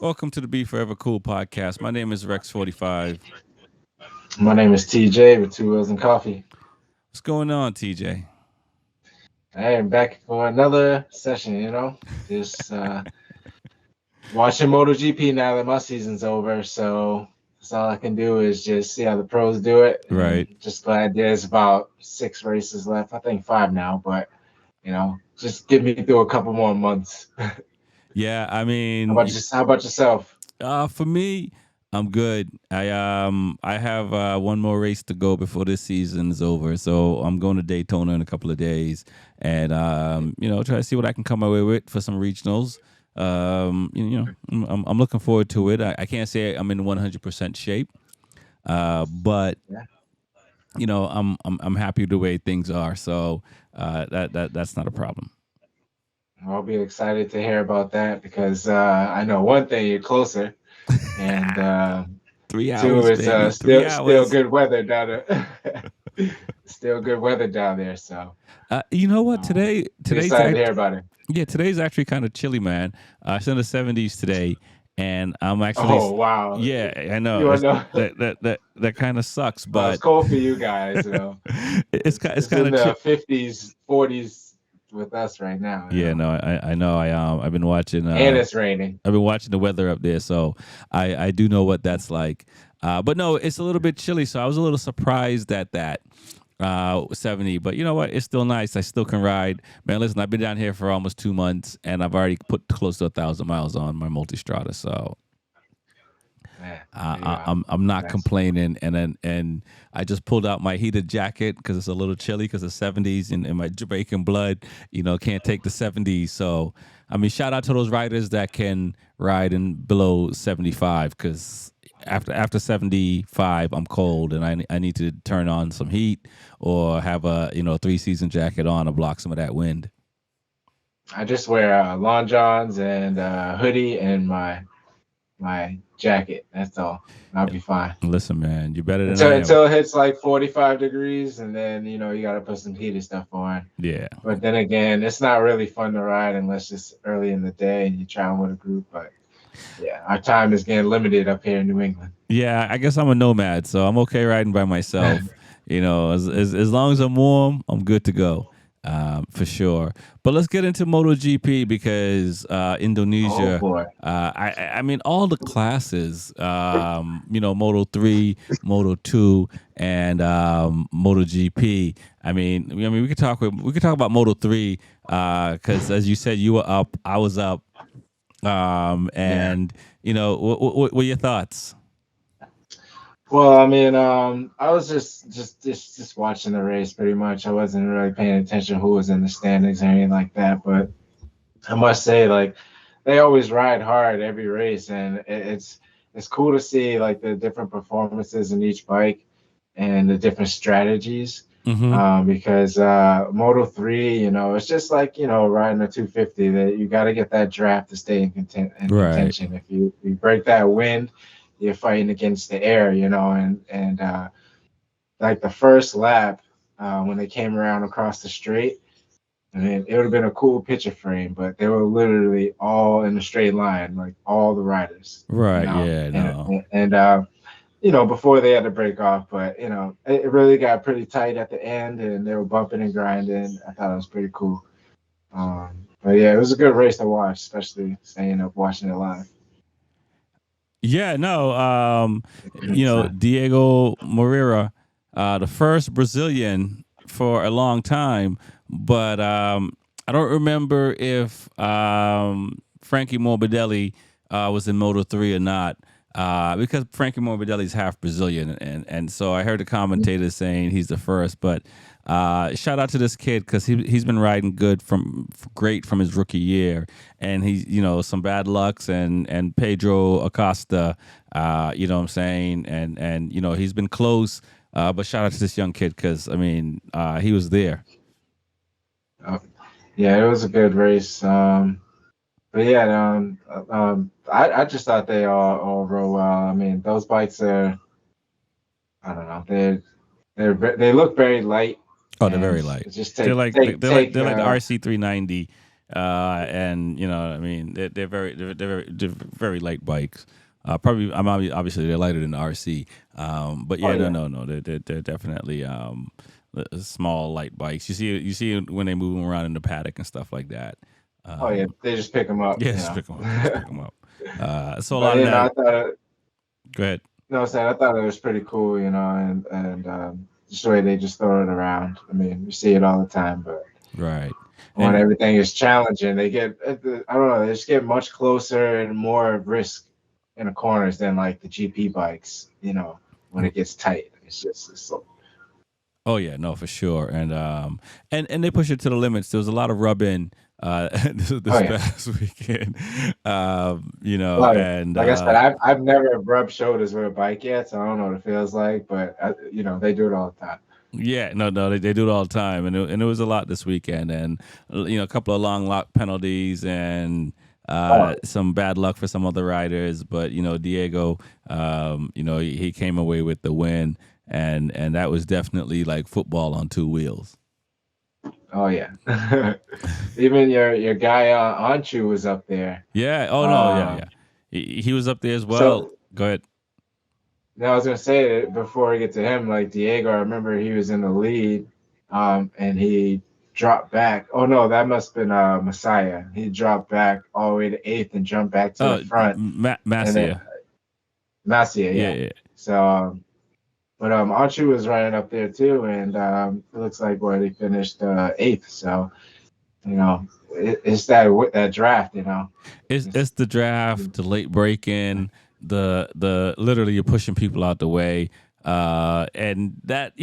Welcome to the B4evaKool podcast. My name is Rex45. My name is TJ with Two Wheels and Coffee. What's going on, TJ? Hey, I'm back for another session, just watching MotoGP now that my season's over. So that's all I can do is just see how the pros do it. Right. And just glad there's about 6 races left. I think 5 now, but, just get me through a couple more months. Yeah, I How mean, about, how about yourself? for me, I'm good. I have one more race to go before this season's over. So I'm going to Daytona in a couple of days, and try to see what I can come away with for some regionals. I'm looking forward to it. I can't say I'm in 100% shape, but Yeah. I'm happy the way things are. So that's not a problem. I'll be excited to hear about that because I know one thing, you're closer. And 2 3 hours, is baby. Three still hours. good weather down there. Still good weather down there. So You know what? be excited to hear about it. Today's actually kind of chilly, man. It's in the 70s today, and I'm actually, Oh wow, yeah, I know you want to know? that kind of sucks, Well, it's but cold for you guys. it's It's kind in of the 50s, 40s with us right now. Yeah, no, I know. I've been watching. And it's raining. I've been watching the weather up there, so I do know what that's like. But no, it's a little bit chilly, so I was a little surprised at that. 70, but you know what? It's still nice. I still can ride. Man, listen, I've been down here for almost 2 months, and I've already put close to 1,000 miles on my multistrada. So Man, there you go. I'm not Nice. complaining. And I just pulled out my heated jacket because it's a little chilly because it's 70s, and my Jamaican blood, can't take the 70s. So I mean, shout out to those riders that can ride in below 75 because after 75 I'm cold and I need to turn on some heat or have a 3-season jacket on to block some of that wind. I just wear long johns and hoodie and my jacket. That's all. I'll be fine. Listen, man, you're better than Until I am. until it hits like 45 degrees, and then you got to put some heated stuff on. Yeah. But then again, it's not really fun to ride unless it's early in the day and you're traveling with a group. But yeah, our time is getting limited up here in New England. Yeah, I guess I'm a nomad, so I'm okay riding by myself. As long as I'm warm, I'm good to go, for sure. But let's get into MotoGP because Oh Indonesia. boy. I mean all the classes. Moto 3, Moto 2, and MotoGP. I mean we could talk about Moto 3 because as you said you were up, I was up, Yeah. and what were your thoughts? Well, I mean, I was just watching the race pretty much. I wasn't really paying attention who was in the standings or anything like that. But I must say, like, they always ride hard every race, and it's cool to see like the different performances in each bike and the different strategies. Mm-hmm. Because Moto 3, it's just like riding a 250 that you got to get that draft to stay in Right. contention. If you break that wind, you're fighting against the air, and like the first lap when they came around across the straight. I mean, it would have been a cool picture frame, but they were literally all in a straight line, like all the riders, Right. Yeah. and No. before they had to break off, but it really got pretty tight at the end, and they were bumping and grinding. I thought it was pretty cool. But yeah, it was a good race to watch, especially staying up watching it live. Yeah. No. So, Diego Moreira, the first Brazilian for a long time, but I don't remember if Frankie Morbidelli was in Moto 3 or not. Because Frankie Morbidelli is half Brazilian, and so I heard the commentators saying he's the first. But shout out to this kid because he's been riding great from his rookie year, and he's some bad lucks and Pedro Acosta, what I'm saying, and he's been close. But shout out to this young kid because I mean he was there. uh, yeah, it was a good race. But yeah, I just thought they all rode well. I mean, those bikes are, I don't know, they look very light, Oh, they're and very light. it just They're take like take they're like take they're like the RC 390 and I mean, they're very light bikes. Probably, obviously they're lighter than the RC. But Oh yeah, no, yeah. no, no, they're definitely small light bikes. You see it when they move them around in the paddock and stuff like that. Oh yeah. Um, They just pick them up, yeah, you just know. pick them up. Just pick them up. So a But lot of that. I thought Go ahead. no, I'm saying I thought it was pretty cool, and just the way they just throw it around. I mean, you see it all the time, but Right. when And everything is challenging, they get I don't know, they just get much closer and more risk in the corners than like the GP bikes. When it gets tight, it's so. oh yeah, no, for sure. And they push it to the limits. There was a lot of rub in Oh this yeah. past weekend. Like, And like I said, I've never rubbed shoulders with a bike yet, so I don't know what it feels like. But they do it all the time. yeah, no, they do it all the time, and it was a lot this weekend, and a couple of long lock penalties and Oh, some bad luck for some other riders, but Diego, he came away with the win, and that was definitely like football on two wheels. oh yeah. Even your guy Anchu was up there. Yeah. Oh no. Yeah. Yeah. Um, He was up there as well. so Go ahead. now I was gonna say that before we get to him, like Diego, I remember he was in the lead, and he dropped back. Oh no, that must have been Messiah. He dropped back all the way to eighth and jumped back to the Oh, front, and then Massia. Massia, Yeah. yeah. Yeah. So, but Anchu was running up there too, and it looks like where they finished eighth. So it's that draft, It's the draft, the late break in, the literally you're pushing people out the way, and that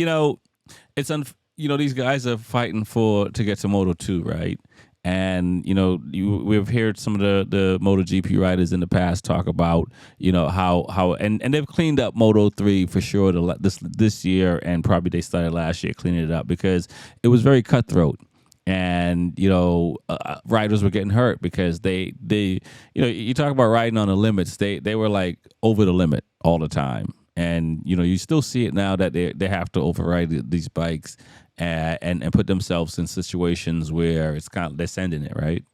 it's these guys are fighting to get to Moto 2, right? And we've heard some of the MotoGP riders in the past talk about how and they've cleaned up Moto 3 for sure this year, and probably they started last year cleaning it up because it was very cutthroat, and riders were getting hurt because they you talk about riding on the limits, they were like over the limit all the time, and you still see it now that they have to override these bikes and put themselves in situations where it's kind of they're sending it right.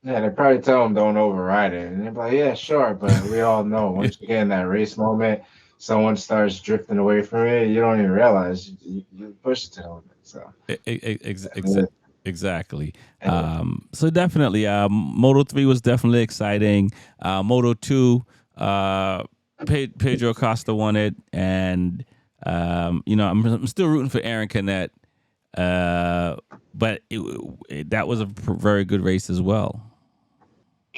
Yeah, they probably tell them don't override it, and they're like, "Yeah, sure," but we all know once you get in that race moment, someone starts drifting away from it, you don't even realize you push it to the limit. So, E- e- e- ex- ex- and, exactly. and, So definitely, Moto 3 was definitely exciting. Moto 2, uh, Pedro Costa won it, and I'm still rooting for Aaron Canet, uh, but that was a very good race as well.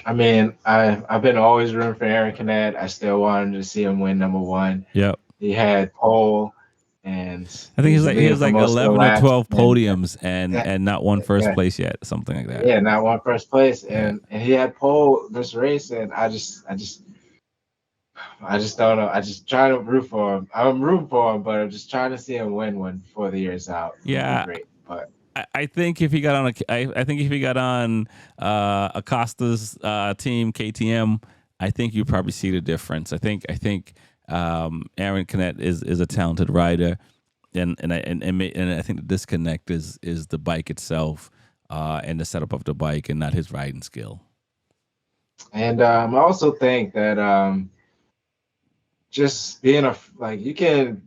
I mean, I've been always rooting for Aaron Canet. I still wanted to see him win number one. Yep. He had pole, and I think he was he leading has for like most of the 11 or laps, 12 and podiums and not one first yeah, place yet, something like that. yeah, not one first place, Yeah. and he had pole this race, and I just don't know. I just try to root for him. I'm rooting for him, but I'm just trying to see him win one before the year's out. It would be Yeah, great, but I think if he got on I think if he got on Acosta's team KTM, I think you probably see the difference. I think Aaron Canet is a talented rider, and I think the disconnect is the bike itself, and the setup of the bike, and not his riding skill. and I also think that just being like you can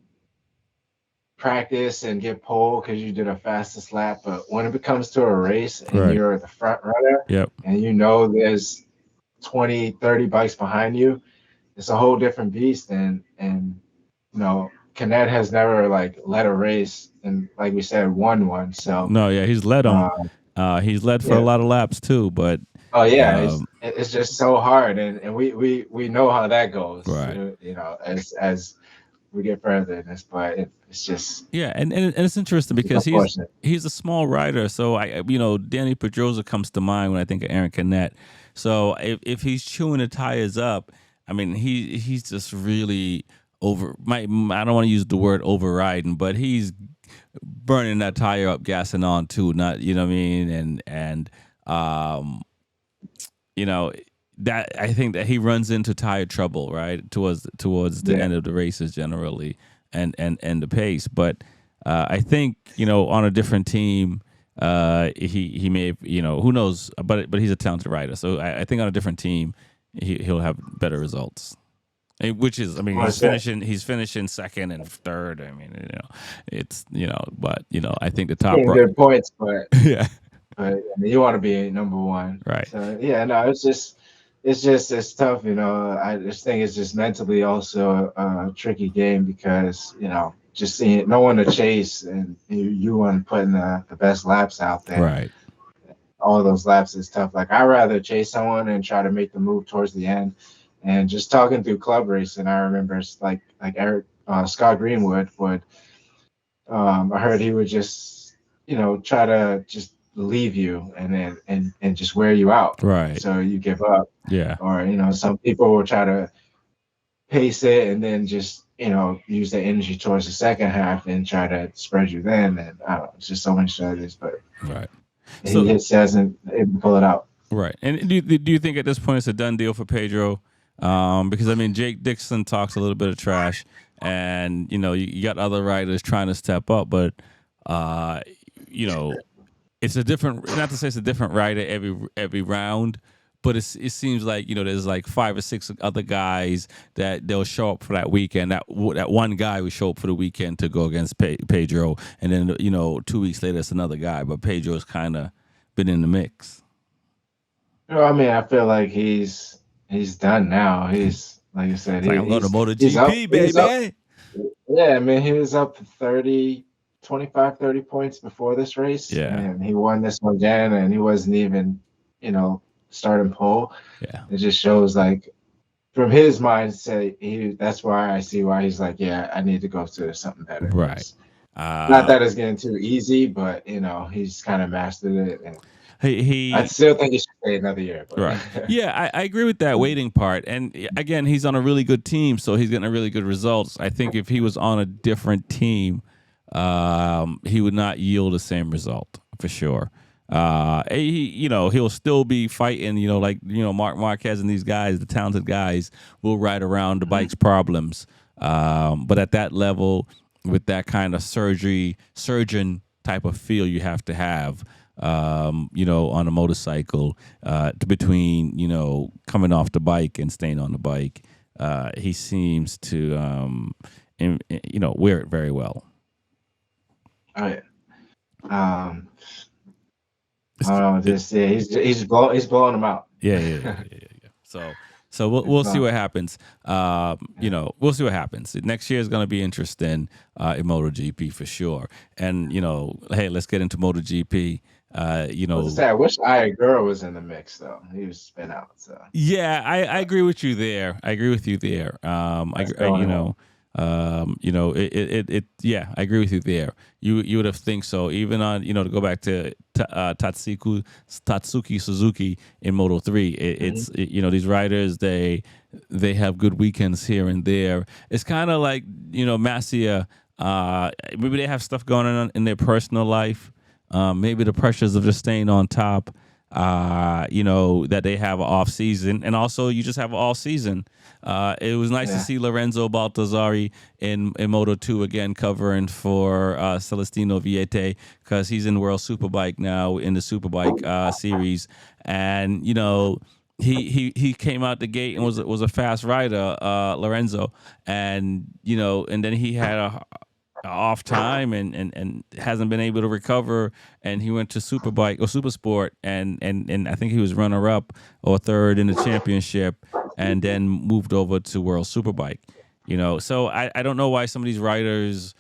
practice and get pole because you did a fastest lap, but when it becomes to a race and Right. you're the front runner Yep. and there's 20, 30 bikes behind you, it's a whole different beast. And Canet has never like led a race and like we said, won one. So No, yeah, he's led them. uh, He's led for a yeah. lot of laps too, but Oh yeah, um, it's just so hard, and we know how that goes. right. As we get further in this, but it's just Yeah, and it's interesting it's because unfortunate. he's a small rider, so Danny Pedrosa comes to mind when I think of Aaron Canet. So if he's chewing the tires up, I mean he's just really over. I don't want to use the word overriding, but he's burning that tire up, gassing on too. Not what I mean, and um you know that I think that he runs into tire trouble right towards the Yeah, end of the races generally, and the pace. But I think on a different team, he may have, who knows, but he's a talented rider. So I think on a different team, he'll have better results. Which is, I mean, What's that? he's finishing second and third. I mean, it's but I think the top Getting good points, but yeah, I mean, you want to be number one. right, So yeah, no, it's tough. I just think it's just mentally also a tricky game because just seeing no one to chase and you want putting the best laps out there. right, All those laps is tough. Like I'd rather chase someone and try to make the move towards the end. And just talking through club racing, I remember it's like Eric Scott Greenwood would. I heard he would just try to just leave you and then and just wear you out, right, so you give up. yeah, Or some people will try to pace it and then just use the energy towards the second half and try to spread you then. And I don't know, it's just so many strategies, but right. he So just hasn't able to pull it out. right, and do you think at this point it's a done deal for Pedro? Because I mean, Jake Dixon talks a little bit of trash, and you got other riders trying to step up, but uh, you know, it's a different. Not to say it's a different rider every round, but it seems like there's like 5 or 6 other guys that they'll show up for that weekend. That one guy will show up for the weekend to go against Pedro, and then 2 weeks later it's another guy. But Pedro's kind of been in the mix. I mean, I feel like he's done now. He's like I said, It's like I'm going to he's up. MotoGP, He's up. baby. Yeah, I mean, he was up 30, 25, 30 points before this race, Yeah, and he won this one again, and he wasn't even, starting pole. yeah, It just shows, like, from his mindset, that's why I see why he's like, yeah, I need to go to something better. right. Not Uh, that it's getting too easy, but, he's kind of mastered it, and I he still think he should stay another year. But Right. Yeah, I agree with that waiting part. And again, he's on a really good team, so he's getting a really good results. I think if he was on a different team, he would not yield the same result for sure. He'll still be fighting. Like Mark Marquez and these guys, the talented guys, will ride around the bike's problems. But at that level, with that kind of surgeon type of feel, you have to have on a motorcycle, between, coming off the bike and staying on the bike. He seems to, wear it very well. all right. Um, I don't know, just yeah, he's blowing them out. Yeah. So we'll see what happens. We'll see what happens. Next year is going to be interesting in MotoGP for sure. And hey, let's get into MotoGP. I wish Aya Girl was in the mix though. He was spin out, so Yeah, I agree with you there. I agree with you there. that's going on. Yeah, I agree with you there. You would have think so. Even on, to go back to Tatsuki Suzuki in Moto 3, Mhm. these riders, they have good weekends here and there. It's kind of like, Masia, maybe they have stuff going on in their personal life. Maybe the pressures of just staying on top, that they have an off season, and also you just have an off season. It was nice to Yeah, see Lorenzo Baltazari in Moto 2 again, covering for Celestino Viete, because he's in World Superbike now in the Superbike series, and he came out the gate and was a fast rider, Lorenzo, and then he had a off time and hasn't been able to recover, and he went to Superbike or Supersport, and I think he was runner up or third in the championship, and then moved over to World Superbike. So I don't know why some of these riders.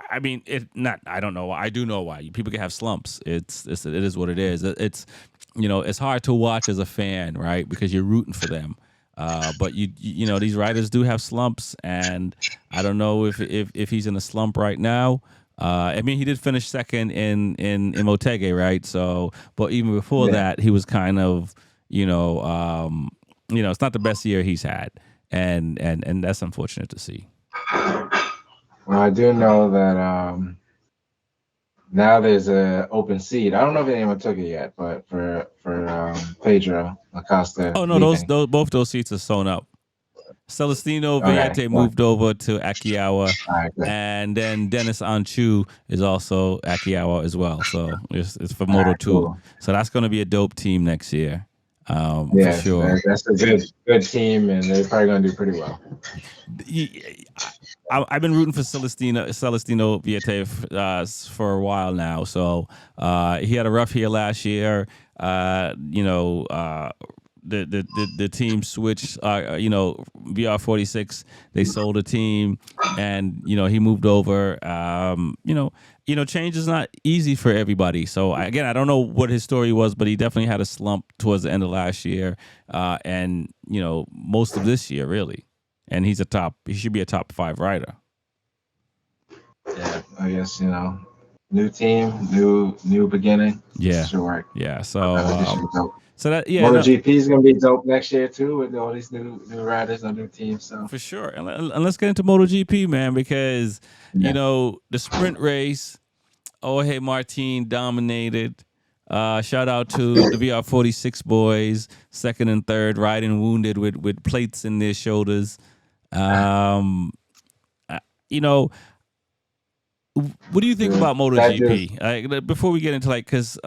I mean, it not. I don't know why. I do know why. People can have slumps. It is what it is. It's hard to watch as a fan, right? Because you're rooting for them. But these riders do have slumps, and I don't know if he's in a slump right now. I mean, he did finish second in Motegi, right? So, but even before yeah. that, he was kind of, it's not the best year he's had, and that's unfortunate to see. Well, I do know that now there's a open seat. I don't know if anyone took it yet, but for Pedro Acosta Oh no, those leaving. both those seats are sewn up. Celestino Okay. Viete Well, moved over to Akiawa, all right. Good. and then Dennis Anchu is also Akiawa as well. So it's for All Moto right. Two. Cool. So that's going to be a dope team next year, for Yeah, sure. that's a good team, and they're probably gonna do pretty well. I've been rooting for Celestino Viete for a while now. So he had a rough year last year. The team switched. VR46, they sold the team, and he moved over. Change is not easy for everybody. So again, I don't know what his story was, but he definitely had a slump towards the end of last year, and most of this year really. And he should be a top 5 rider. Yeah, I guess new team, new beginning. Yeah, Should work. yeah. This should be dope. So that yeah, no, MotoGP is gonna be dope next year too, with all these new riders on new teams. So for sure. And let's get into MotoGP, man, because yeah, the sprint race, Jorge Martin dominated. Shout out to the VR46 boys, second and third, riding wounded with plates in their shoulders. Um, you know, what do you think dude, about that just MotoGP? Before we get into because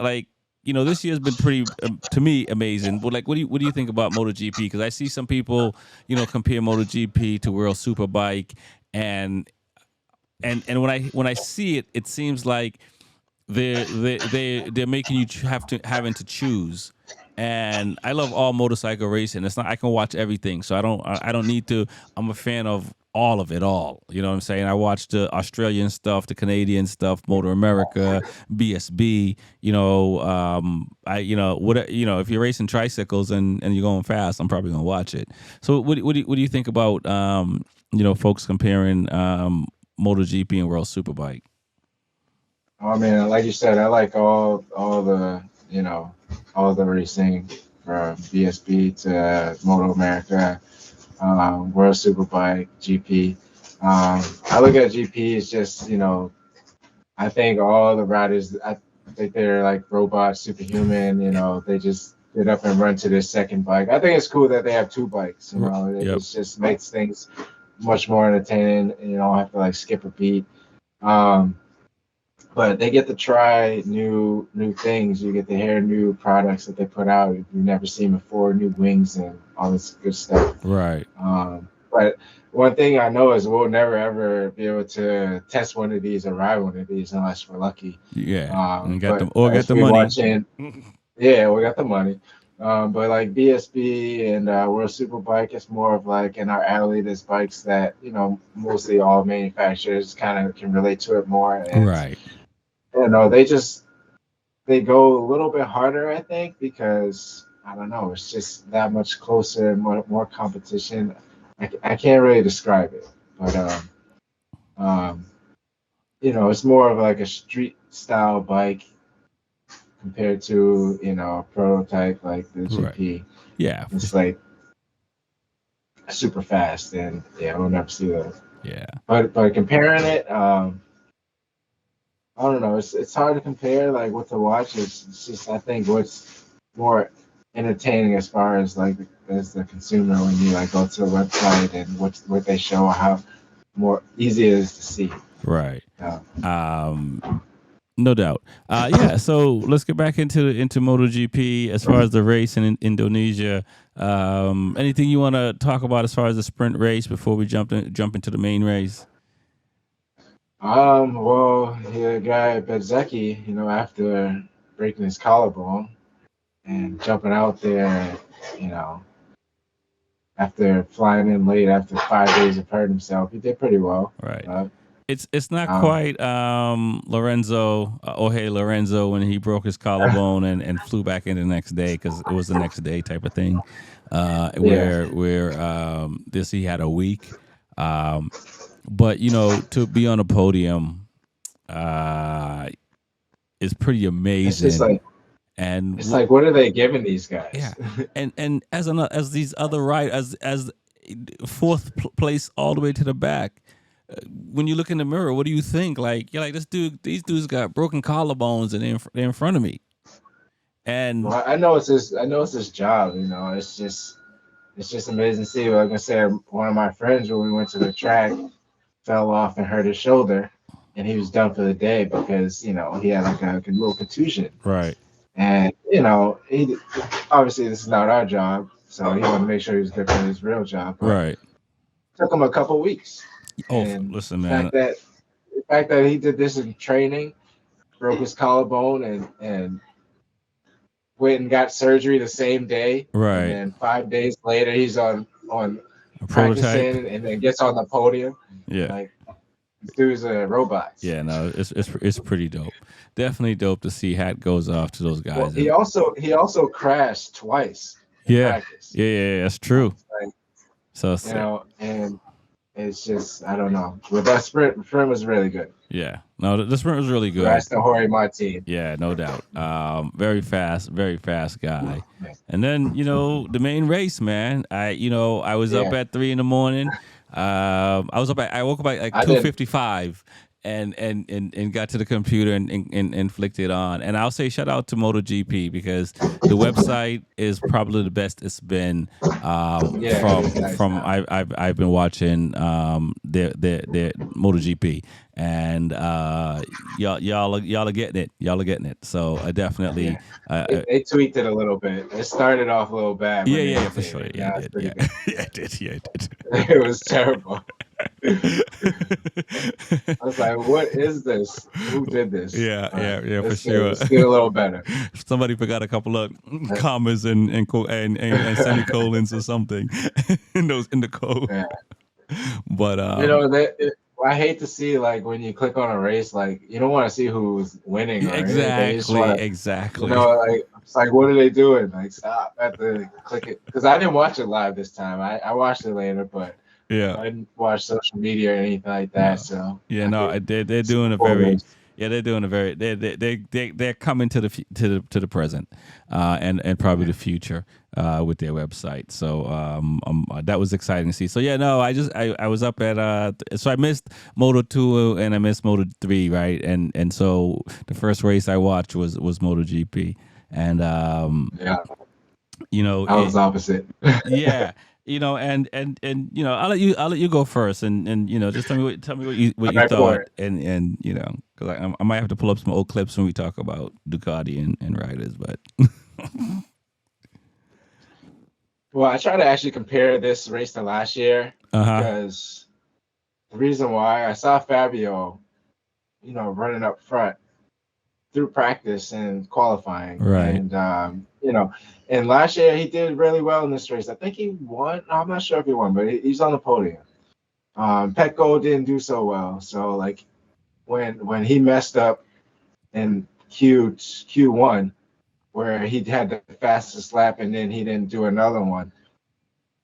this year's been pretty to me amazing. But what do you think about MotoGP? Because I see some people compare MotoGP to World Superbike, and when I see it, it seems like they're making you having to choose. And I love all motorcycle racing. It's not I can watch everything, so I don't need to. I'm a fan of all of it all. You know what I'm saying? I watch the Australian stuff, the Canadian stuff, Motor America, BSB. I what if you're racing tricycles and you're going fast, I'm probably gonna watch it. So what do you think about folks comparing MotoGP and World Superbike? I mean, like you said, I like all the all the racing from BSB to Moto America, World Superbike, GP. I look at GP as just I think all the riders, I think they're like robots, superhuman. They just get up and run to their second bike. I think it's cool that they have two bikes. It Yep. just makes things much more entertaining. And you don't have to like skip a beat. Um, but they get to try new things. You get to hear new products that they put out you've never seen before, new wings and all this good stuff. Right. But one thing I know is we'll never ever be able to test one of these or ride one of these unless we're lucky. Yeah. And got But them or got as the we money. watching, yeah, we got the money. But like BSB and World Superbike, it's more of like in our alley. There's bikes that mostly all manufacturers kind of can relate to it more, and Right. they go a little bit harder, I think, because I don't know, it's just that much closer and more competition. I can't really describe it, but um, it's more of like a street style bike compared to a prototype like the Right. GP. Yeah. It's like super fast, and yeah, we'll never see that. Yeah. But comparing it, I don't know. It's hard to compare like what to watch. It's just I think what's more entertaining as far as like as the consumer when you like go to the website and what they show, how more easy it is to see. Right. Uh, No doubt. Yeah. So let's get back into MotoGP as far as the race in Indonesia. Anything you want to talk about as far as the sprint race before we jump into the main race? well, the guy Bezzecchi, after breaking his collarbone and jumping out there, you know, after flying in late after 5 days of hurt himself, he did pretty well. Right. Uh, It's not um, quite Lorenzo Jorge Lorenzo when he broke his collarbone and flew back in the next day because it was the next day type of thing. yeah, Where this he had a week, but to be on a podium uh, is pretty it's just amazing. like And it's like what are they giving these yeah, guys? and as these other riders as fourth place all the way to the back. When you look in the mirror, what do you think? Like you're like these dudes got broken collarbones and they're in front of me. And Well, I know it's his job. It's just it's just amazing to see. Like I said, one of my friends when we went to the track fell off and hurt his shoulder, and he was done for the day because he had like a little contusion. Right. And he obviously this is not our job, so he wanted to make sure he was good for his real job. But Right. it took him a couple weeks, Oh, and listen, the man. fact that he did this in training, broke his collarbone, and went and got surgery the same day, and Right. then 5 days later he's on A prototype. practicing and then gets on the podium. Yeah. Like this dude's a robot. Yeah, no, it's pretty dope. Definitely dope to see hat goes off to those Well, guys. he also crashed twice in Yeah, practice. yeah, that's true. Like, So and it's just I don't know. But that sprint was really good. yeah, no, the sprint was really good. Congrats to Jorge Martin. Yeah, no doubt. Very fast guy. And then the main race, man. I was up Yeah, at 3 in the morning. I woke up at like I two did. 55, and got to the computer and flicked it on. And I'll say shout out to MotoGP because the website is probably the best it's been Yeah, it is nice from now. I've been watching their MotoGP, and y'all are getting it. Y'all are getting it. So I definitely Yeah. They tweaked it a little bit. It started off a little bad yeah, when they yeah, for did sure. it. Yeah, Now it it's did. pretty Yeah, good. yeah, it did. Yeah, it It was terrible. did. I was like, "What is this? Who did this?" Yeah, All right, yeah, yeah, for sure. let's get a little better. Somebody forgot a couple of Uh, commas and semicolons or something in the code. Yeah. But I hate to see like when you click on a race, like you don't want to see who's winning or anything. You just exactly, want to, exactly. like it's like what are they doing? Like stop at the click it because I didn't watch it live this time. I watched it later, but Yeah, I didn't watch social media or anything like that. no, So yeah, I no. could They're see doing the a full very race. yeah. They're doing a very they're coming to the present, and probably Yeah. the future with their website. So that was exciting to see. So yeah, no, I was up at so I missed Moto 2 and I missed Moto 3, right? And so the first race I watched was MotoGP, and Yeah, you know I was it, opposite. yeah, and I'll let you go first, and just tell me what All you right, for thought, it. and because I might have to pull up some old clips when we talk about Ducati and riders, but Well, I try to actually compare this race to last year uh-huh, because the reason why I saw Fabio, running up front through practice and qualifying, right, and and last year he did really well in this race. I think he won. I'm not sure if he won, but he's on the podium. Petco didn't do so well, so like when he messed up in Q1 where he had the fastest lap and then he didn't do another one,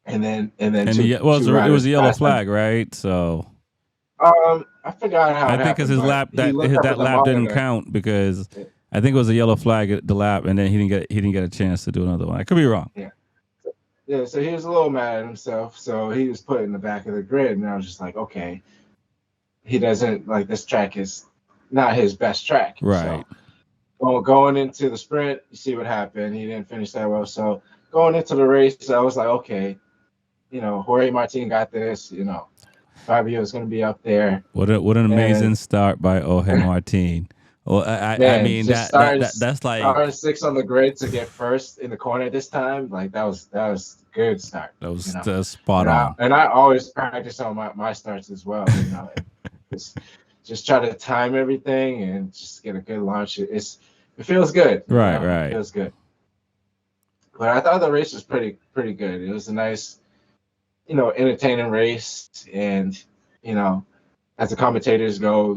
and then and two well, two it was riders a yellow passed him. flag, right? So I forgot how I it think because happened, his but lap he looked up at that the lap didn't monitor. count because I think it was a yellow flag at the lap, and then he didn't get a chance to do another one. I could be wrong. Yeah, yeah. So he was a little mad at himself. So he was put in the back of the grid, and I was just like, okay, he doesn't like this track is not his best track. Right. So going into the sprint, you see what happened. He didn't finish that well. So going into the race, I was like, okay, Jorge Martin got this. Fabio's going to be up there, What an and amazing start by Jorge Martin. Well, I man, mean just that's starting like six on the grid to get first in the corner this time, like that was a good start. that was You know, spot and I on. and I always practice on my starts as well. Just try to time everything and just get a good launch. It feels good. Right, It right. feels good. But I thought the race was pretty good. It was a nice, entertaining race, and you know, as the commentators go,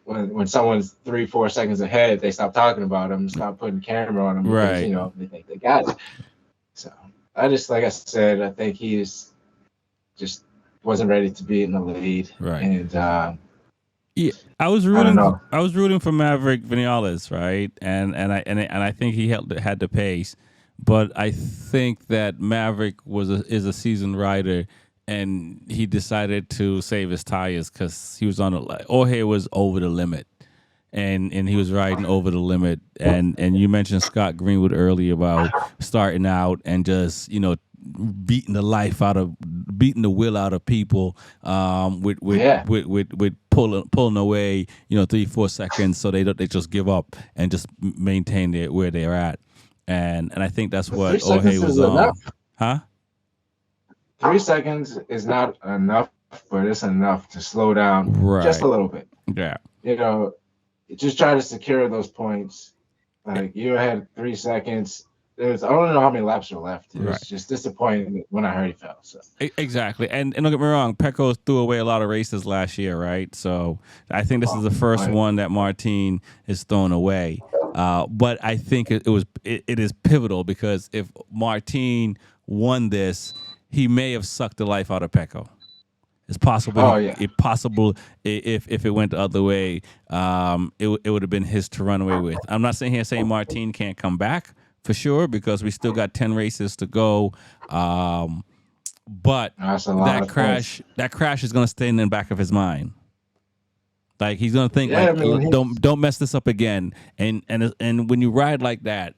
when someone's 3-4 seconds ahead, they stop talking about them, stop putting camera on them because Right. they think they got it. So I just, like I said, I think he's just wasn't ready to be in the lead, Right. and Yeah, I was I don't rooting. know. I was rooting for Maverick Vinales, right? And I think he had the pace, but I think that Maverick is a seasoned rider, and he decided to save his tires because he was on a Jorge was over the limit, and he was riding over the limit. And you mentioned Scott Greenwood earlier about starting out and just beating the life out of beating the will out of people Yeah, with pulling away 3-4 seconds so they just give up and just maintain where they're at, and I think that's but what 3 seconds Ohe is was enough. on. Huh? 3 seconds is not enough, but it's enough to slow down just a Right. little bit. Yeah. You know, just try to secure those points. Like you had 3 seconds. There's I don't know how many laps were left. It Right. was just disappointing when I heard he fell. So Exactly, and don't get me wrong, Pecco threw away a lot of races last year, right? So I think this is oh, the first but one that Martin is thrown away. But I think it is pivotal because if Martin won this, he may have sucked the life out of Pecco. It's possible oh yeah, if it went the other way, it would have been his to run away with. I'm not saying here saying Martin can't come back for sure because we still got 10 races to go. But that's a lot of points. that crash is gonna stay in the back of his mind. Like he's gonna think Yeah, like, I mean, don't mess this up again. And when you ride like that,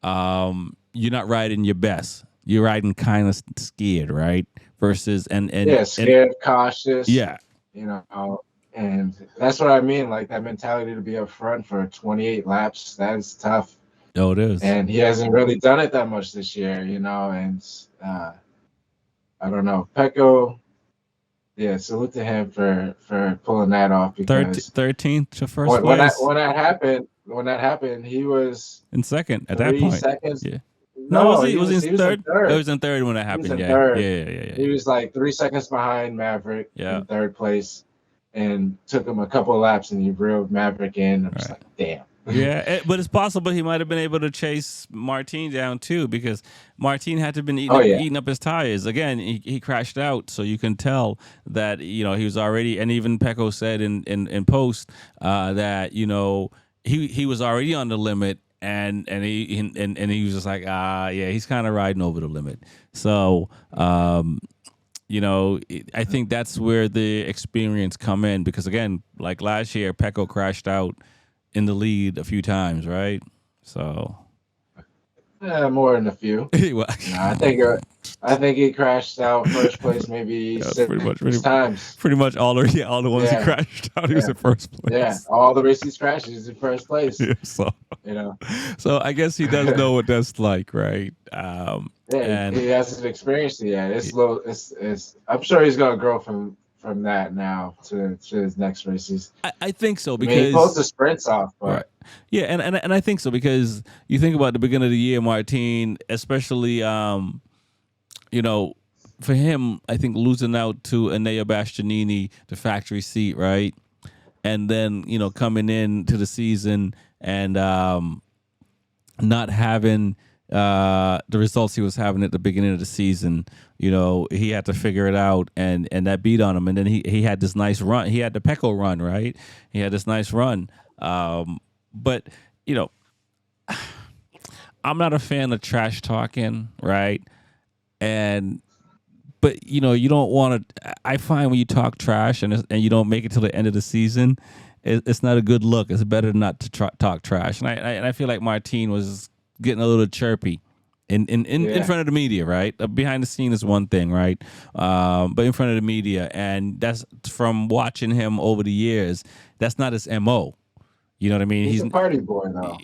you're not riding your best. You're riding kind of scared, right? Versus yeah, and scared, cautious, yeah, you know, and that's what I mean. Like that mentality to be up front for 28 laps, that's tough. oh it is. And he hasn't really done it that much this year, and uh, I don't know. Pecco, yeah, salute to him for pulling that off because 13th to first when that place when that happened, he was in second at that three point. seconds. Yeah. No, No, was he in he was in third? It third. was in third when that He was happened. in Yeah, third. yeah, yeah, yeah, yeah. He was like 3 seconds behind Maverick Yeah. in third place, and took him a couple of laps, and he reeled Maverick in. I'm just Right. like, damn. Yeah, but it's possible he might have been able to chase Martin down too because Martin had to have been Oh yeah, eating up his tires. Again, he crashed out, so you can tell that he was already. And even Pecco said in post that he was already on the limit, and he was just like yeah, he's kind of riding over the limit. So I think that's where the experience come in because again, like last year, Pecco crashed out in the lead a few times, right? So, more than a few. well, No, I think he crashed out first place maybe that's six pretty, times. pretty much all the ones he Yeah, crashed out. He was yeah, in first yeah. place. All the races crashed. He's in first place. Yeah, so, You know. so I guess he does know what that's like, right? Yeah, And he hasn't experienced it yet. It's low. It's. I'm sure he's gonna grow from that now to his next races. I think so I mean, he pulls because the sprints off, right. but Yeah, and I think so because you think about the beginning of the year, Martin, especially for him, I think losing out to Enea Bastianini, the factory seat, right? And then, coming in to the season and not having the results he was having at the beginning of the season, he had to figure it out and that beat on him. And then he had this nice run. He had the Pecco run, right? He had this nice run. But, I'm not a fan of trash talking, right? And but you don't want to. I find when you talk trash and you don't make it till the end of the season, it's not a good look. It's better not to talk trash. And I feel like Martin was getting a little chirpy in yeah, front of the media, right? Behind the scene is one thing, right? But in front of the media, and that's from watching him over the years. That's not his mo. You know what I mean? he's a party boy though.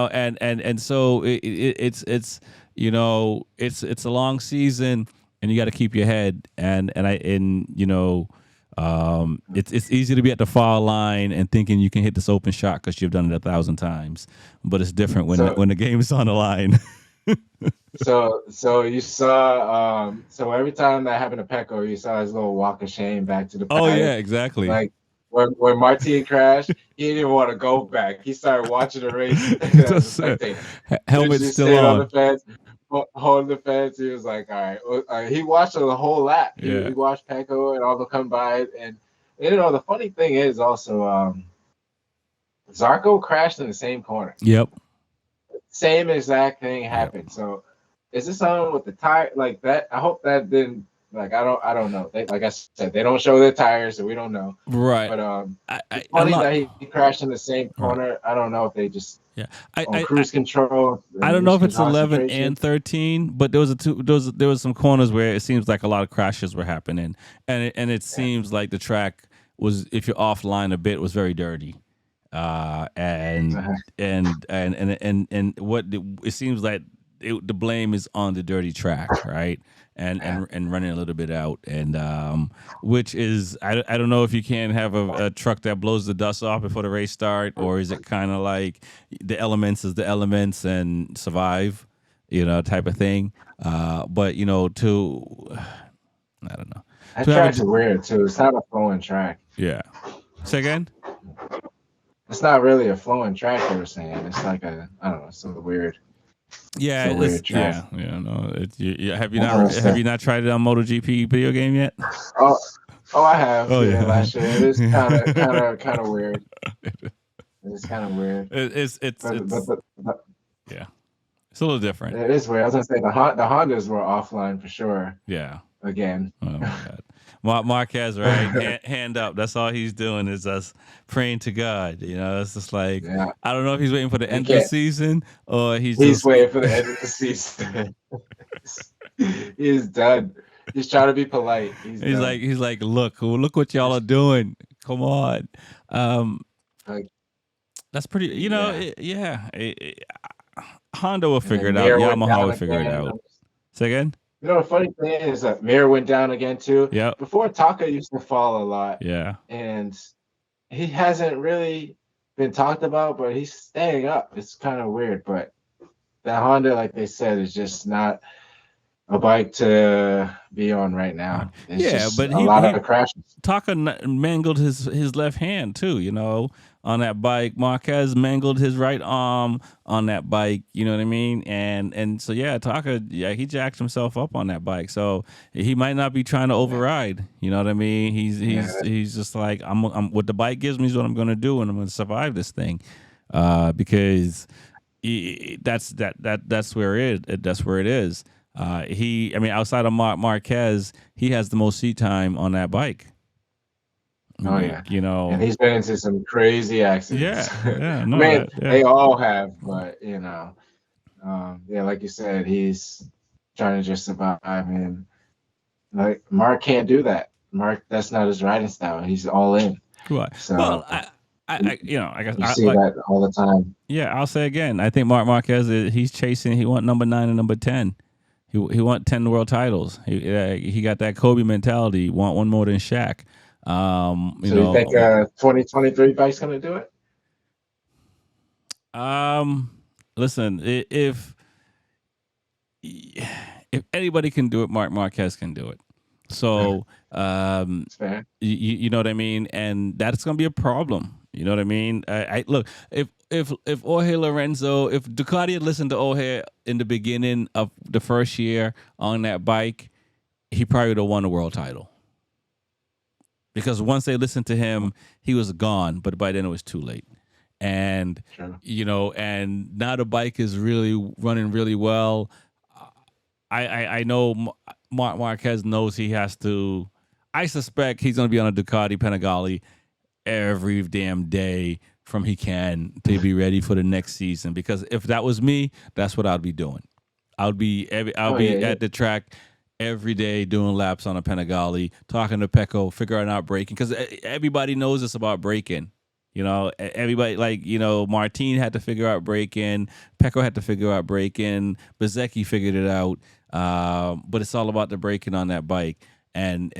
And so it's a long season, and you got to keep your head it's easy to be at the foul line and thinking you can hit this open shot because you've done it 1,000 times, but it's different So when the game is on the line. so you saw so every time that happened to Pecco, you saw his little walk of shame back to the Oh yeah, paddock. exactly. Like when Martin crashed, he didn't even want to go back. He started watching the race as a Just, spectator. He was helmet's just still staying on the on. fence, holding the fence. He was like, all right. He watched the whole lap. Yeah. He watched Pecco and all the come by. And, the funny thing is also Zarco crashed in the same corner. Yep. Same exact thing Yep. happened. So is this something with the tire like that? I hope that didn't Like I don't know. They, like I said, they don't show their tires, so we don't know. Right. But I it's a funny lot. that he crashed in the same Right. corner. I don't know if they just Yeah. on cruise control I and don't know if losing it's 11 concentration. and 13, but there was some corners where it seems like a lot of crashes were happening, and it Yeah. seems like the track was, if you're offline a bit, was very dirty. Uh, and Uh-huh. and it seems like the blame is on the dirty track, right? Yeah. And running a little bit out, and which is, I don't know if you can have a truck that blows the dust off before the race start, or is it kind of like the elements is the elements and survive, type of thing. But to I don't know, That to have track's weird too. It's not a flowing track. yeah. Say again. It's not really a flowing track. They were saying it's like a I don't know. It's a weird. It's Yeah, a weird it's track. yeah. No, have you I don't not understand. tried it on MotoGP video game yet? Oh, oh, I have. Oh Yeah, yeah. last year. It is kind of weird. It's kind of weird. But It's yeah. It's a little different. it is weird. I was gonna say the Hondas were offline for sure Yeah. again. Oh my God. Marquez, right? Hand up. That's all he's doing is us praying to God. It's just like, Yeah, I don't know if he's waiting for the he end of the can't. season or he's He's just waiting for the end of the season. He's done. He's trying to be polite. He's done. he's like, look what y'all are doing. Come on. Um, Like, that's pretty. yeah. Yeah. Honda will And figure then it out. Mir went Yamaha down will figure it again. out. Say again? You know, the funny thing is that Mir went down again too. Yep. Before Taka used to fall a lot, Yeah. and he hasn't really been talked about, but he's staying up. It's kind of weird, but that Honda, like they said, is just not a bike to be on right now. It's Yeah, just but a he lot he of crashes. Taka mangled his left hand too. On that bike. Marquez mangled his right arm on that bike. You know what I mean? And so yeah, Taka, yeah, he jacked himself up on that bike. So he might not be trying to Yeah, override. You know what I mean? yeah, He's just like, I'm what the bike gives me is what I'm going to do, and I'm going to survive this thing. Because that's where it is. I mean, outside of Marquez, he has the most seat time on that bike. oh yeah. You And know, he's been into some crazy accidents. yeah, I no, mean, that, yeah, they all have, but yeah, like you said, he's trying to just survive, and like Mark can't do that. Mark, that's not his riding style. He's all in. right. Well, So I guess you see that all the time. yeah, I'll say again. I think Marquez he's chasing. He want number 9 and number 10. He want 10 world titles. He got that Kobe mentality. Want one more than Shaq. So you think 2023 bike's gonna do it? Um, listen, if anybody can do it, Marquez can do it. So, It's fair. you know what I mean, and that's gonna be a problem. You know what I mean? I look, if Jorge Lorenzo, if Ducati had listened to Jorge in the beginning of the first year on that bike, he probably would have won a world title. Because once they listened to him, he was gone. But by then it was too late. And True. and now the bike is really running really well. I know Marquez knows he has to. I suspect he's going to be on a Ducati Panigale every damn day from he can to be ready for the next season. Because if that was me, that's what I'd be doing. I'll be Yeah. at the track every day doing laps on a Panigale, talking to Pecco, figuring out braking, because everybody knows this about braking. Everybody, like, Martin had to figure out braking, Pecco had to figure out braking, Bezecchi figured it out, but it's all about the braking on that bike, and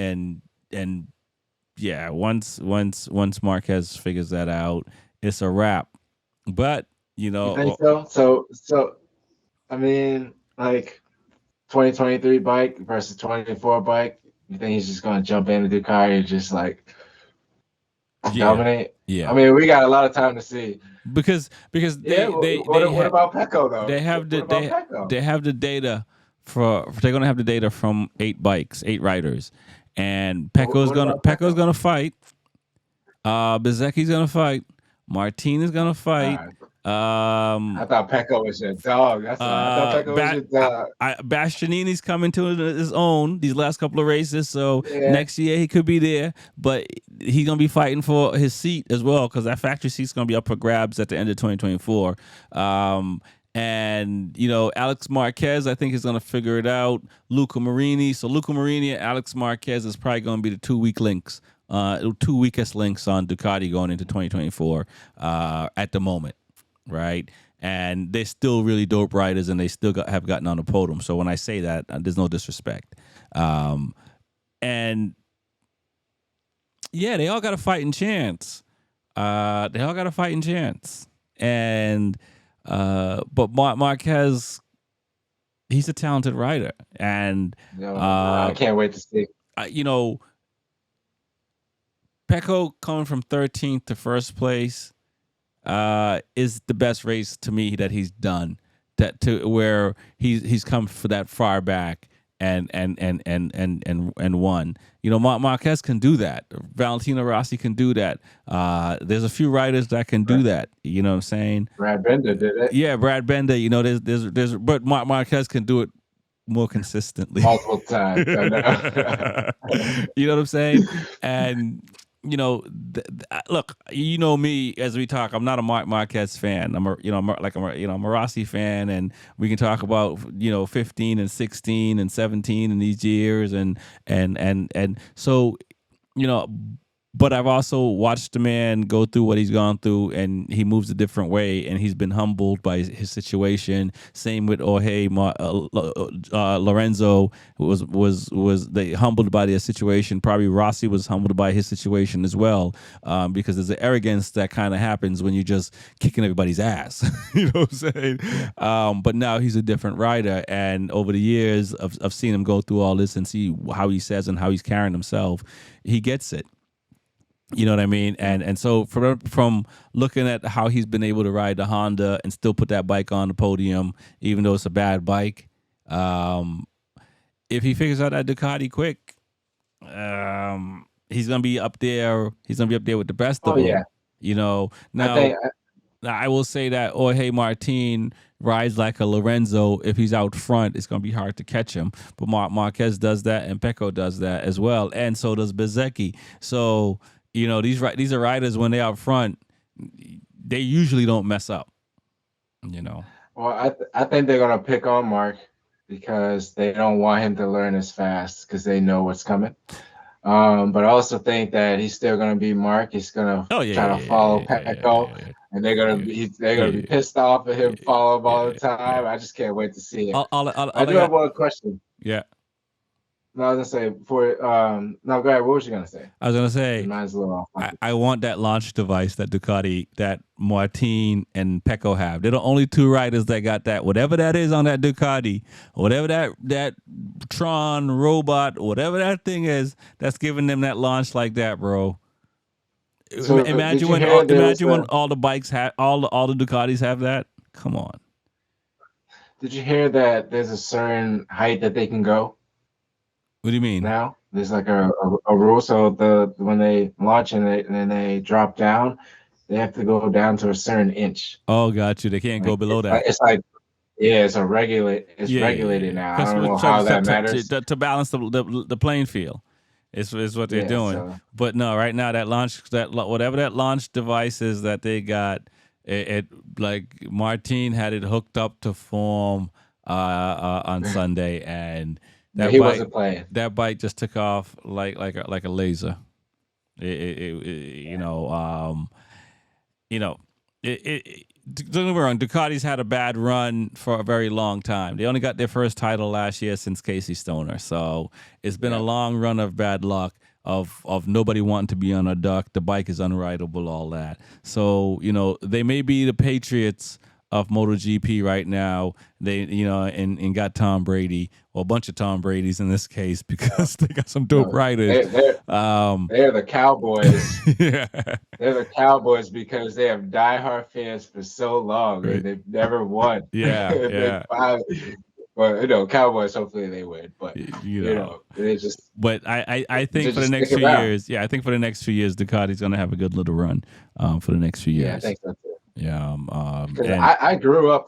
yeah, once Marquez figures that out, it's a wrap. But You think so? So I mean, like 2023 bike versus 24 bike. You think he's just gonna jump in and do car and just like yeah, dominate? I yeah, mean, we got a lot of time to see. because Yeah. What about Pecco though? they have What the about Pecco? they have the data they're gonna have the data from 8 riders, and What about Pecco's Pecco? gonna fight. Bezecchi's gonna fight. Martin is gonna All fight. right. Um, I thought Pecco was your dog. That's why I thought Pecco was your dog. Bastianini's coming to his own these last couple of races, so Yeah. next year he could be there, but he's gonna be fighting for his seat as well because that factory seat's gonna be up for grabs at the end of 2024. And Alex Marquez, I think, is gonna figure it out. Luca Marini, so Luca Marini and Alex Marquez is probably gonna be the two weakest links on Ducati going into 2024 at the moment, right? And they're still really dope riders, and they still have gotten on the podium. So when I say that, there's no disrespect. And yeah, they all got a fighting chance. They all got a fighting chance. And but Marquez, he's a talented rider, and I can't wait to see. Pecco coming from 13th to first place is the best race to me that he's done. That to where he's come for that far back and won. Marquez can do that. Valentino Rossi can do that. There's a few riders that can do that. You know what I'm saying? Brad Bender did it. Yeah, Brad Bender. There's but Marquez can do it more consistently. Multiple times. I know. You know what I'm saying? And look, me as we talk. I'm not a Marquez fan. I'm a Rossi fan, and we can talk about 15 and 16 and 17 in these years, and so you know. But I've also watched the man go through what he's gone through, and he moves a different way, and he's been humbled by his situation. Same with Lorenzo was they humbled by their situation. Probably Rossi was humbled by his situation as well, because there's an arrogance that kind of happens when you're just kicking everybody's ass. You know what I'm saying? But now he's a different rider, and over the years of seeing him go through all this and see how he says and how he's carrying himself, he gets it. You know what I mean? And so from looking at how he's been able to ride the Honda and still put that bike on the podium, even though it's a bad bike, if he figures out that Ducati quick, he's gonna be up there. He's gonna be up there with the best of them. Yeah. Now I will say that Jorge Martin rides like a Lorenzo. If he's out front, it's gonna be hard to catch him. But Marquez does that, and Pecco does that as well, and so does Bezzecchi. So these are riders when they're out front, they usually don't mess up. Well, I think they're gonna pick on Mark because they don't want him to learn as fast because they know what's coming. But I also think that he's still gonna be Mark. He's gonna try to follow Pecco, and they're gonna be pissed off at him, follow him all the time. I just can't wait to see it. I do have one question. Yeah. No, I was gonna say before. No, go ahead. What was you gonna say? I was gonna say mine's a little off. I want that launch device that Ducati, that Martin and Pecco have. They're the only two riders that got that. Whatever that is on that Ducati, whatever that Tron robot, whatever that thing is, that's giving them that launch like that, bro. So imagine when all the bikes have all the Ducatis have that. Come on. Did you hear that there's a certain height that they can go? What do you mean? Now there's like a rule. So when they launch and then they drop down, they have to go down to a certain inch. Oh, got you. They can't go below that. It's regulated now. I don't know how that matters to balance the playing field. Is what they're doing. So. But no, right now whatever that launch device is that they got, it like Martin had it hooked up to form on Sunday, and he wasn't playing. That bike just took off like a laser. Don't get me wrong, Ducati's had a bad run for a very long time. They only got their first title last year since Casey Stoner. So it's been a long run of bad luck, of nobody wanting to be on a duck. The bike is unrideable, all that. So, they may be the Patriots of MotoGP right now. They, and got Tom Brady, or a bunch of Tom Bradys in this case, because they got some dope riders. They're the Cowboys. Yeah. They're the Cowboys because they have diehard fans for so long, right. And they've never won. Yeah, Well, Cowboys, hopefully they win, but they just. But I think for the next few years, I think for the next few years, Ducati's going to have a good little run for the next few years. Yeah, I think so too. Yeah. Because And I grew up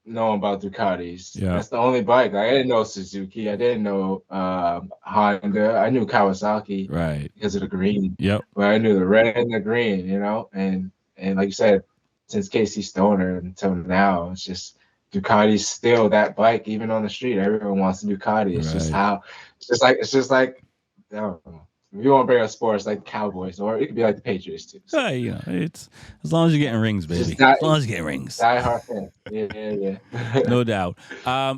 knowing about Ducatis. yeah. That's the only bike. Like, I didn't know Suzuki. I didn't know Honda. I knew Kawasaki Right. because of the green, Yep. but I knew the red and the green. And like you said, since Casey Stoner until now, it's just Ducati's still that bike, even on the street. Everyone wants a Ducati. Right. It's just like I don't know. If you want to bring up sports like Cowboys, or it could be like the Patriots too. So Hey, it's as long as you're getting rings, it's just baby. As long as you're getting rings. die hard fan. Yeah, yeah, yeah. No doubt.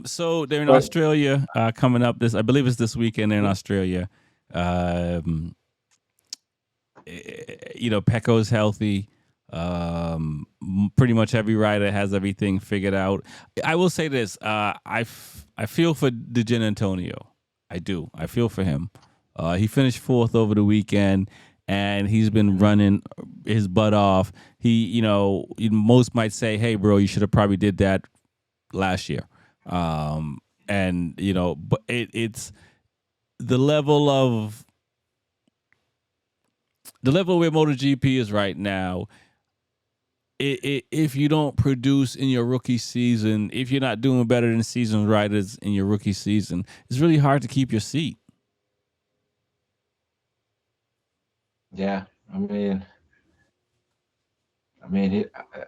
So they're in But Australia coming up. I believe it's this weekend. They're in Australia. Um, Pecco's healthy. Pretty much every rider has everything figured out. I will say this: I feel for DeGen Antonio. I do. I feel for him. He finished fourth over the weekend, and he's been running his butt off. Most might say, "Hey, bro, you should have probably did that last year." And but it's the level of where MotoGP is right now. If you don't produce in your rookie season, if you're not doing better than seasoned riders in your rookie season, it's really hard to keep your seat. yeah, I mean,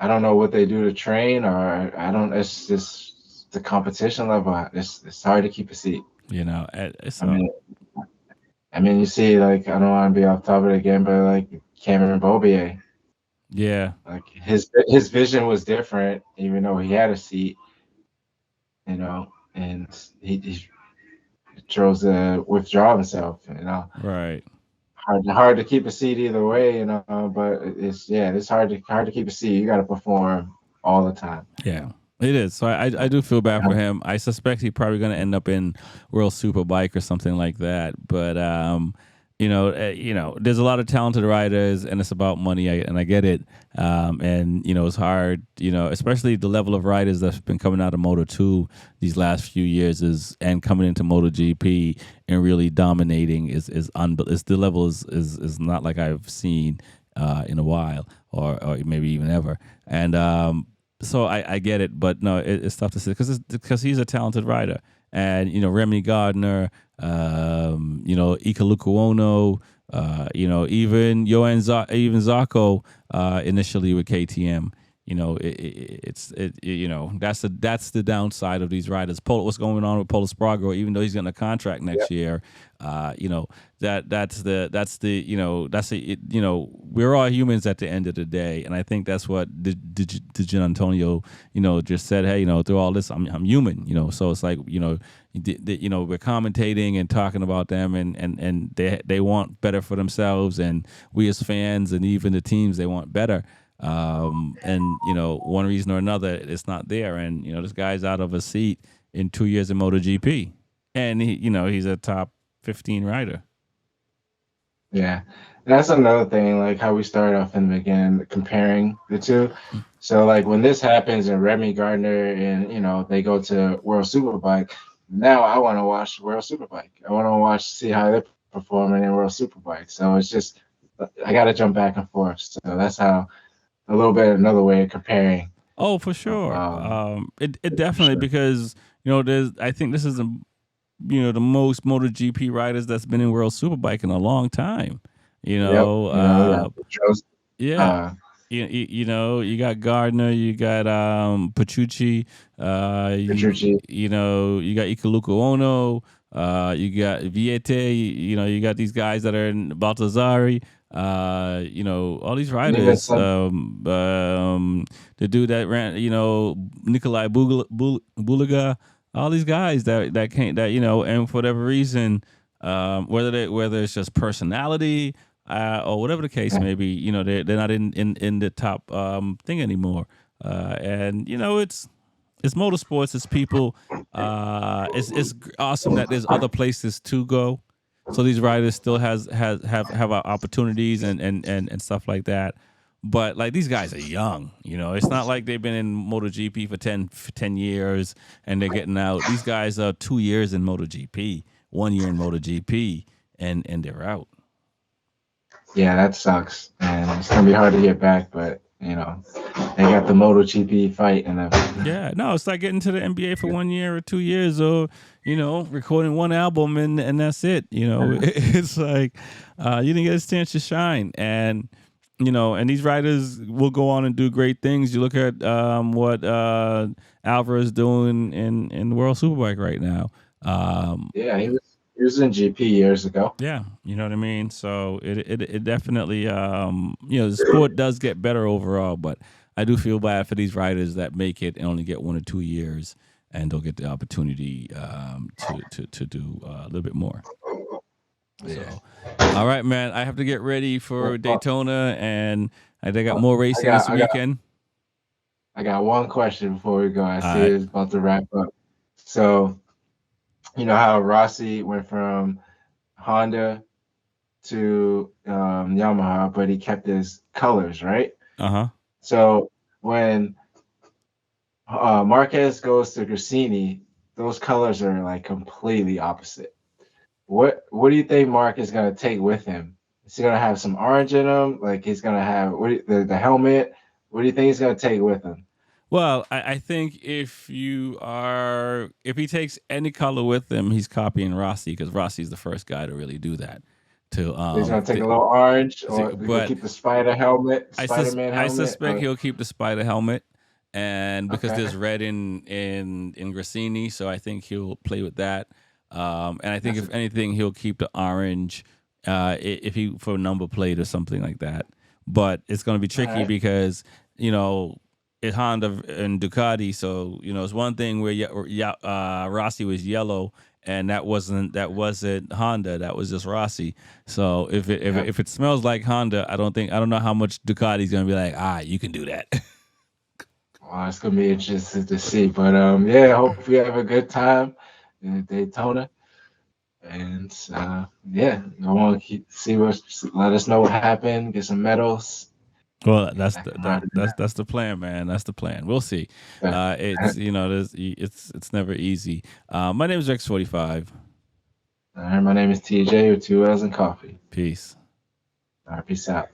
I don't know what they do to train, or I don't. It's just the competition level. It's hard to keep a seat. I So mean, you see, like, I don't want to be off topic again, but like Cameron Bobier, yeah, like his vision was different, even though he had a seat, and he chose to withdraw himself. right. Hard to keep a seat either way. But it's hard to keep a seat. You got to perform all the time. Yeah, it is. So I do feel bad for him. I suspect he's probably going to end up in World Superbike or something like that. But there's a lot of talented riders, and it's about money, and I get it. And it's hard. Especially the level of riders that's been coming out of Moto 2 these last few years and coming into MotoGP and really dominating the level is not like I've seen in a while or maybe even ever. And so I get it, but no, it's tough to say because he's a talented rider, and Remy Gardner, Ika Lukuono, even Zarco initially with KTM. That's the downside of these riders. What's going on with Polo Sprago? Even though he's getting a contract next year, we're all humans at the end of the day, and I think that's what Gian Antonio just said. Hey, through all this, I'm human. So it's like we're commentating and talking about them, and they want better for themselves, and we as fans and even the teams, they want better. And one reason or another, it's not there, and this guy's out of a seat in 2 years in MotoGP, and he's a top 15 rider. Yeah, that's another thing, like how we started off in the beginning, comparing the two. So like when this happens and Remy Gardner and they go to World Superbike, now I want to watch World Superbike. I want to see how they're performing in World Superbike. So it's just I got to jump back and forth. So that's how a little bit another way of comparing. Oh, for sure. It definitely Sure. because I think this is the most MotoGP riders that's been in World Superbike in a long time. Yep. Yeah. Uh, You got Gardner, you got Pachucci, Petrucci. you got Ikaluka Ono, you got Viete, you got these guys that are in Baltazari, all these riders. The dude that ran, Nikolai Bulaga, all these guys that came and for whatever reason, whether it's just personality or whatever the case may be, they're not in the top thing anymore. And it's motorsports, it's people. It's awesome that there's other places to go, so these riders still have opportunities and stuff like that. But like these guys are young, it's not like they've been in MotoGP for 10 years and they're getting out. These guys are 2 years in MotoGP, 1 year in MotoGP, and they're out. Yeah, that sucks, and it's gonna be hard to get back. But you know, they got the MotoGP fight and everything. Yeah, no, it's like getting to the NBA for 1 year or 2 years, or recording one album and that's it. It's like you didn't get a chance to shine, and and these writers will go on and do great things. You look at what Alvarez doing in the World Superbike right now. Yeah, he was in GP years ago. Yeah, you know what I mean. So it definitely the sport does get better overall, but I do feel bad for these riders that make it and only get 1 or 2 years and don't get the opportunity to do a little bit more. Yeah. So, all right, man, I have to get ready for Well, Daytona, and they got more I racing got this I got weekend. I got one question before we go. I All see right. it's about to wrap up. So you know how Rossi went from Honda to Yamaha, but he kept his colors, right? Uh huh. So when Marquez goes to Grassini, those colors are like completely opposite. What do you think Mark is gonna take with him? Is he gonna have some orange in him? Like he's gonna have the helmet? What do you think he's gonna take with him? Well, I think if he takes any color with him, he's copying Rossi, because Rossi's the first guy to really do that. To He's gonna take a little orange, or we could but keep the spider helmet, Spider-Man I helmet. suspect he'll keep the spider helmet, and because Okay, there's red in Grassini, so I think he'll play with that. And I think that's if anything, he'll keep the orange, if he for number plate or something like that. But it's going to be all tricky right. because you know it's Honda and Ducati, so it's one thing where Rossi was yellow, and that wasn't Honda. That was just Rossi. So Yeah. if it smells like Honda, I don't know how much Ducati's gonna be like. You can do that. Well, it's gonna be interesting to see. But yeah, hope you have a good time in Daytona. And yeah, I want to see what. Let us know what happened. Get some medals. Well, Get back in line. that's the plan, man. That's the plan. We'll see. All It's it's never easy. My name is Rex45. right, my name is TJ with 2 L's and coffee. Peace. All right, peace out.